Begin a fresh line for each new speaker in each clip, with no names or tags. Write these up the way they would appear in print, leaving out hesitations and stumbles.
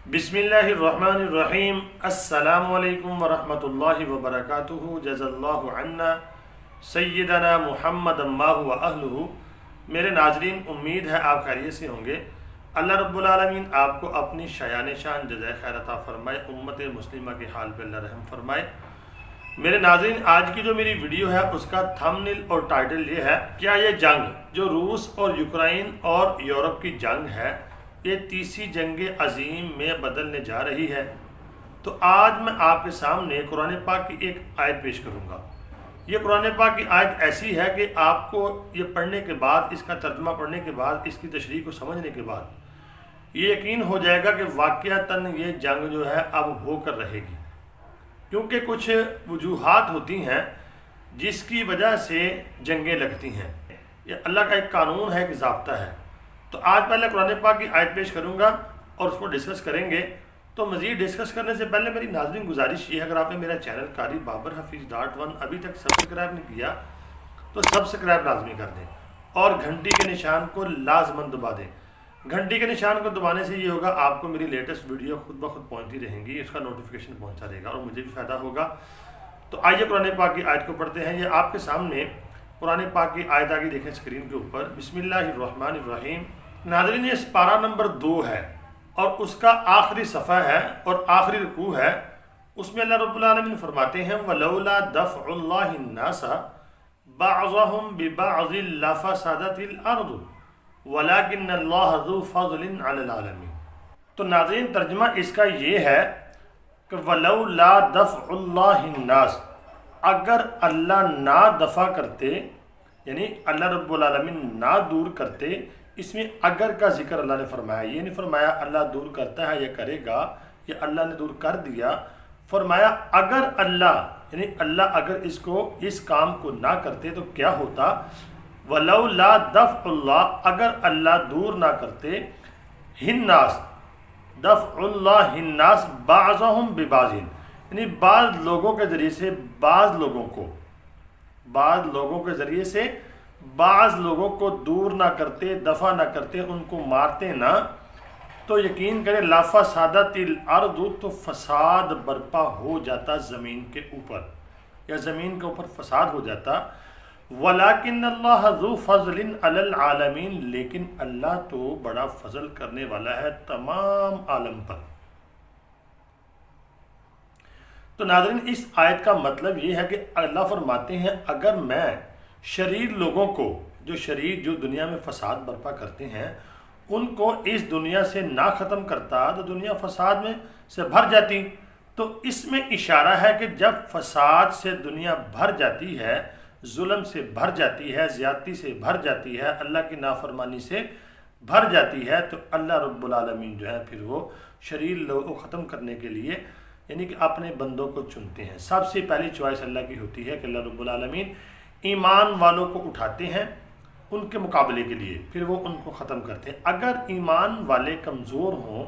बिस्मिल्लाहिर्रहमानिर्रहीम। अस्सलामु अलैकुम वरहमतुल्लाहि वबरकातुहू। जज़ल्लाहु अन्ना सय्यदना मुहम्मद अम्माहु व अहलुहु। मेरे नाजरीन, उम्मीद है आप खैरियत से होंगे। अल्लाह रब्बुल आलमीन आपको अपनी शायान शान जज़ाए खैर अता फरमाए, उम्मत मुस्लिमा के हाल पे अल्लाह रहम फरमाए। मेरे नाज़रीन, आज की जो मेरी वीडियो है उसका थंबनेल और टाइटल ये है, क्या ये जंग जो रूस और यूक्रेन और यूरोप की जंग है ये तीसरी जंग अजीम में बदलने जा रही है। तो आज मैं आपके सामने कुरान पाक की एक आयत पेश करूंगा। ये कुरान पाक की आयत ऐसी है कि आपको ये पढ़ने के बाद, इसका तर्जुमा पढ़ने के बाद, इसकी तशरीह को समझने के बाद ये यकीन हो जाएगा कि वाक़यातन ये जंग जो है अब होकर रहेगी, क्योंकि कुछ वजूहात होती हैं जिसकी वजह से जंगें लगती हैं। ये अल्लाह का एक कानून है, एक ज़ाब्ता है। तो आज पहले कुरान पाक की आयत पेश करूंगा और उसको डिस्कस करेंगे। तो मज़ीद डिस्कस करने से पहले मेरी नाज़रीन गुजारिश ये है, अगर आपने मेरा चैनल कारी बाबर हफीज़.1 अभी तक सब्सक्राइब नहीं किया तो सब्सक्राइब लाजमी कर दें और घंटी के निशान को लाजमन दबा दें। घंटी के निशान को दबाने से ये होगा, आपको मेरी लेटेस्ट वीडियो खुद ब खुद पहुँचती रहेंगी, इसका नोटिफिकेशन पहुँचता रहेगा और मुझे भी फ़ायदा होगा। तो आइए कुरान पाक की आयत को पढ़ते हैं। ये आपके सामने कुरान पाक की आयत आगे देखें स्क्रीन के ऊपर। बिस्मिल्लाहिर्रहमानिर्रहीम। नाज़रीन, ये पारा नंबर 2 है और उसका आखिरी सफ़ा है और आखिरी रुकू है। उसमें अल्लाह रब्बुल आलमीन फरमाते हैं, वलौला दफ़उल्लाहि अन्नासा बअज़हुम बिबअज़ लफ़सदतिल अर्दु वलाकिन्नल्लाह ज़ू फ़ज़लिन अलल आलमीन। तो नाज़रीन, तर्जुमा इसका ये है कि वलौला दफ़उल्लाहि अन्नास, अगर अल्लाह ना दफ़ा करते, यानी अल्लाह रब्बुल आलमीन ना दूर करते। इसमें अगर का जिक्र अल्लाह ने फरमाया, ये नहीं फरमाया अल्लाह दूर करता है या करेगा, या अल्लाह ने दूर कर दिया। फरमाया अगर अल्लाह, यानी अल्लाह अगर इस काम को ना करते तो क्या होता। वलौला दफ़उल्लाह, अगर अल्लाह दूर ना करते, हिन्नास, दफ़उल्लाह हिन्नास बाज़हुम बिबाज़िन, यानी बाज़ लोगों के ज़रिए से बाज़ लोगों के ज़रिए से बाज़ लोगों को दूर ना करते, दफ़ा ना करते, उनको मारते ना, तो यकीन करें लाफ़सदतिल अर्दु, तो फसाद बर्पा हो जाता ज़मीन के ऊपर, या ज़मीन के ऊपर फसाद हो जाता। वलाकिन्नल्लाह ज़ू फ़ज़लिन अलल आलमीन, लेकिन अल्लाह तो बड़ा फजल करने वाला है तमाम आलम पर। तो नाज़रीन, इस आयत का मतलब ये है कि अल्लाह फरमाते हैं, अगर मैं शरीर लोगों को, जो दुनिया में फसाद बर्पा करते हैं, उनको इस दुनिया से ना ख़त्म करता तो दुनिया फसाद में से भर जाती। तो इसमें इशारा है कि जब फसाद से दुनिया भर जाती है, जुल्म से भर जाती है, ज़्यादती से भर जाती है, अल्लाह की नाफरमानी से भर जाती है, तो अल्लाह रब्बुल आलमीन जो है फिर वो शरीर लोगों को ख़त्म करने के लिए, यानी कि अपने बंदों को चुनते हैं। सबसे पहली चॉइस अल्लाह की होती है कि अल्लाह रब्बुल आलमीन ईमान वालों को उठाते हैं उनके मुकाबले के लिए, फिर वो उनको ख़त्म करते हैं। अगर ईमान वाले कमज़ोर हों,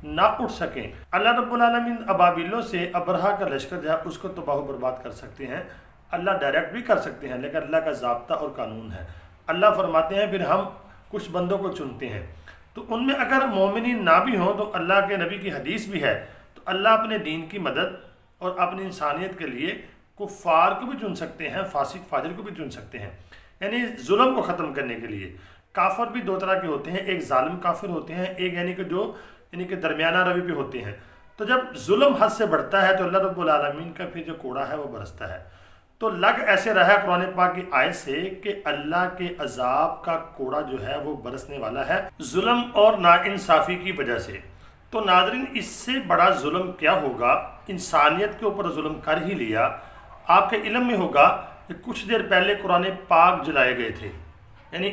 ना उठ सकें, अल्लाह रब्बुल आलमीन अबाबिलों से अबरहा का लश्कर जो है उसको तबाह बर्बाद कर सकते हैं। अल्लाह डायरेक्ट भी कर सकते हैं, लेकिन अल्लाह का ज़ाब्ता और कानून है। अल्लाह फरमाते हैं फिर हम कुछ बंदों को चुनते हैं, तो उनमें अगर मोमिनीन ना भी हों, तो अल्लाह के नबी की हदीस भी है, तो अल्लाह अपने दीन की मदद और अपनी इंसानियत के लिए कुफ़ार को भी चुन सकते हैं, फासिक फाजिर को भी चुन सकते हैं, यानी जुल्म को ख़त्म करने के लिए। काफिर भी दो तरह के होते हैं, एक जालिम काफिर होते हैं, एक यानी कि दरमियाना रवि पे होते हैं। तो जब जुल्म हद से बढ़ता है तो अल्लाह रब्बुल आलमीन का फिर जो कोड़ा है वो बरसता है। तो लग ऐसे रहा है कुरान पाक की आयत से कि अल्लाह के अजाब का कोड़ा जो है वो बरसने वाला है जुल्म और नाइंसाफ़ी की वजह से। तो नाज़रीन, इससे बड़ा जुल्म क्या होगा। इंसानियत के ऊपर जुल्म कर ही लिया। आपके इल्म में होगा कि कुछ देर पहले कुरान पाक जलाए गए थे, यानी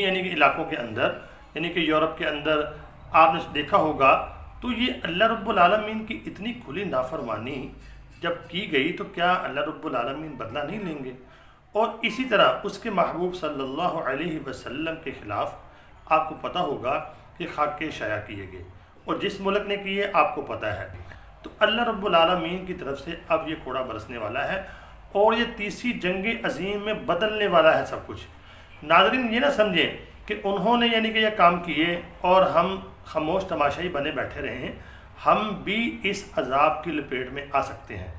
यानी कि इलाकों के अंदर, यानी कि यूरोप के अंदर आपने देखा होगा। तो ये अल्लाह रब्बुल आलमीन की इतनी खुली नाफरमानी जब की गई, तो क्या अल्लाह रब्बुल आलमीन बदला नहीं लेंगे। और इसी तरह उसके महबूब सल्लल्लाहु अलैहि वसल्लम के ख़िलाफ़ आपको पता होगा कि खाके शाया किए गए, और जिस मुल्क ने किए आपको पता है। तो अल्लाह रब्बुल आलमीन की तरफ से अब ये कोड़ा बरसने वाला है और ये तीसरी जंग अजीम में बदलने वाला है सब कुछ। नाज़रीन, ये ना समझें कि उन्होंने यानी कि यह काम किए और हम खामोश तमाशाई बने बैठे रहे हैं। ہم بھی اس عذاب کی لپیٹ میں آ سکتے ہیں۔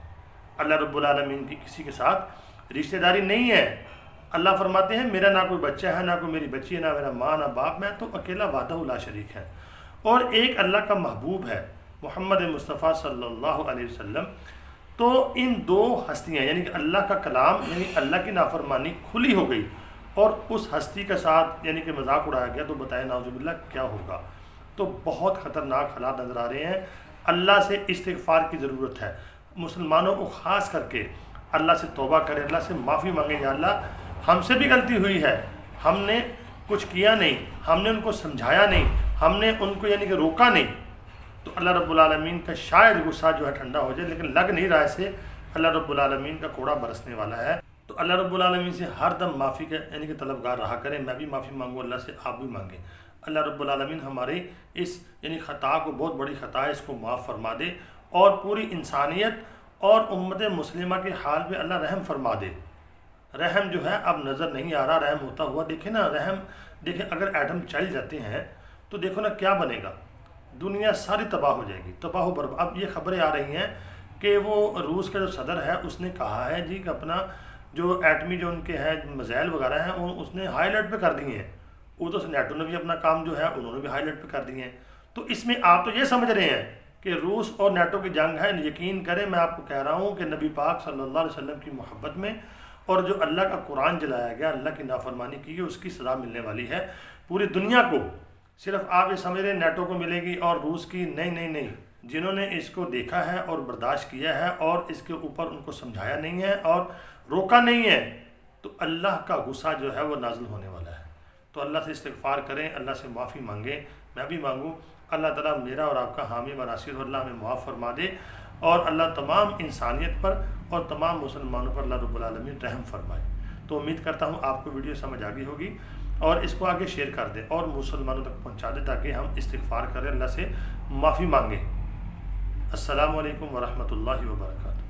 اللہ رب العالمین کی کسی کے ساتھ رشتہ داری نہیں ہے۔ اللہ فرماتے ہیں میرا نہ کوئی بچہ ہے، نہ کوئی میری بچی ہے، نہ میرا ماں، نہ باپ، میں تو اکیلا وحدہ لا شریک ہے۔ اور ایک اللہ کا محبوب ہے محمد مصطفیٰ صلی اللہ علیہ وسلم۔ تو ان دو ہستیاں یعنی کہ اللہ کا کلام یعنی اللہ کی نافرمانی کھلی ہو گئی اور اس ہستی کے ساتھ یعنی کہ مذاق اڑایا گیا، تو بتائیں نعوذ باللہ کیا ہوگا۔ تو بہت خطرناک حالات نظر آ رہے ہیں۔ اللہ سے استغفار کی ضرورت ہے۔ مسلمانوں کو خاص کر کے اللہ سے توبہ کریں، اللہ سے معافی مانگیں، یا اللہ ہم سے بھی غلطی ہوئی ہے، ہم نے کچھ کیا نہیں، ہم نے ان کو سمجھایا نہیں، ہم نے ان کو یعنی کہ روکا نہیں۔ تو اللہ رب العالمین کا شاید غصہ جو ہے ٹھنڈا ہو جائے، لیکن لگ نہیں رہا اسے۔ اللہ رب العالمین کا کوڑا برسنے والا ہے۔ تو اللہ رب العالمین سے ہر دم معافی کا یعنی کہ طلبگار رہا کریں۔ میں بھی معافی مانگوں اللہ سے، آپ بھی مانگیں۔ اللہ رب العالمین ہماری اس یعنی خطا کو، بہت بڑی خطا ہے، اس کو معاف فرما دے اور پوری انسانیت اور امت مسلمہ کے حال پہ اللہ رحم فرما دے۔ رحم جو ہے اب نظر نہیں آ رہا، رحم ہوتا ہوا دیکھیں نا، رحم دیکھیں اگر ایٹم چل جاتے ہیں تو دیکھو نا کیا بنے گا، دنیا ساری تباہ ہو جائے گی، تباہ و برباد۔ اب یہ خبریں آ رہی ہیں کہ وہ روس کا جو صدر ہے اس نے کہا ہے جی کہ اپنا جو ایٹمی جو ان کے ہیں میزائل وغیرہ ہیں وہ اس نے ہائی الرٹ پہ کر دیے ہیں۔ ادھر سے نیٹو نے بھی اپنا کام جو ہے انہوں نے بھی ہائی الرٹ پہ کر دیے ہیں۔ تو اس میں آپ تو یہ سمجھ رہے ہیں کہ روس اور نیٹو کی جنگ ہے، یقین کریں میں آپ کو کہہ رہا ہوں کہ نبی پاک صلی اللہ علیہ وسلم کی محبت میں اور جو اللہ کا قرآن جلایا گیا، اللہ کی نافرمانی کی گئی، اس کی سزا ملنے والی ہے پوری دنیا کو۔ صرف آپ یہ سمجھ رہے ہیں نیٹو کو ملے گی اور روس کی، نہیں نہیں نہیں، جنہوں نے اس کو دیکھا ہے اور برداشت کیا ہے اور اس کے اوپر ان کو سمجھایا نہیں ہے اور روکا نہیں ہے، تو اللہ کا غصہ جو ہے وہ نازل ہونے والا ہے۔ تو اللہ سے استغفار کریں، اللہ سے معافی مانگیں، میں بھی مانگوں۔ اللہ تعالیٰ میرا اور آپ کا حامی و ناصر، اور اللہ ہمیں معاف فرما دے، اور اللہ تمام انسانیت پر اور تمام مسلمانوں پر اللہ رب العالمین رحم فرمائے۔ تو امید کرتا ہوں آپ کو ویڈیو سمجھ آ گئی ہوگی، اور اس کو آگے شیئر کر دیں اور مسلمانوں تک پہنچا دیں تاکہ ہم استغفار کریں، اللہ سے معافی مانگیں۔ السلام علیکم ورحمۃ اللہ وبرکاتہ۔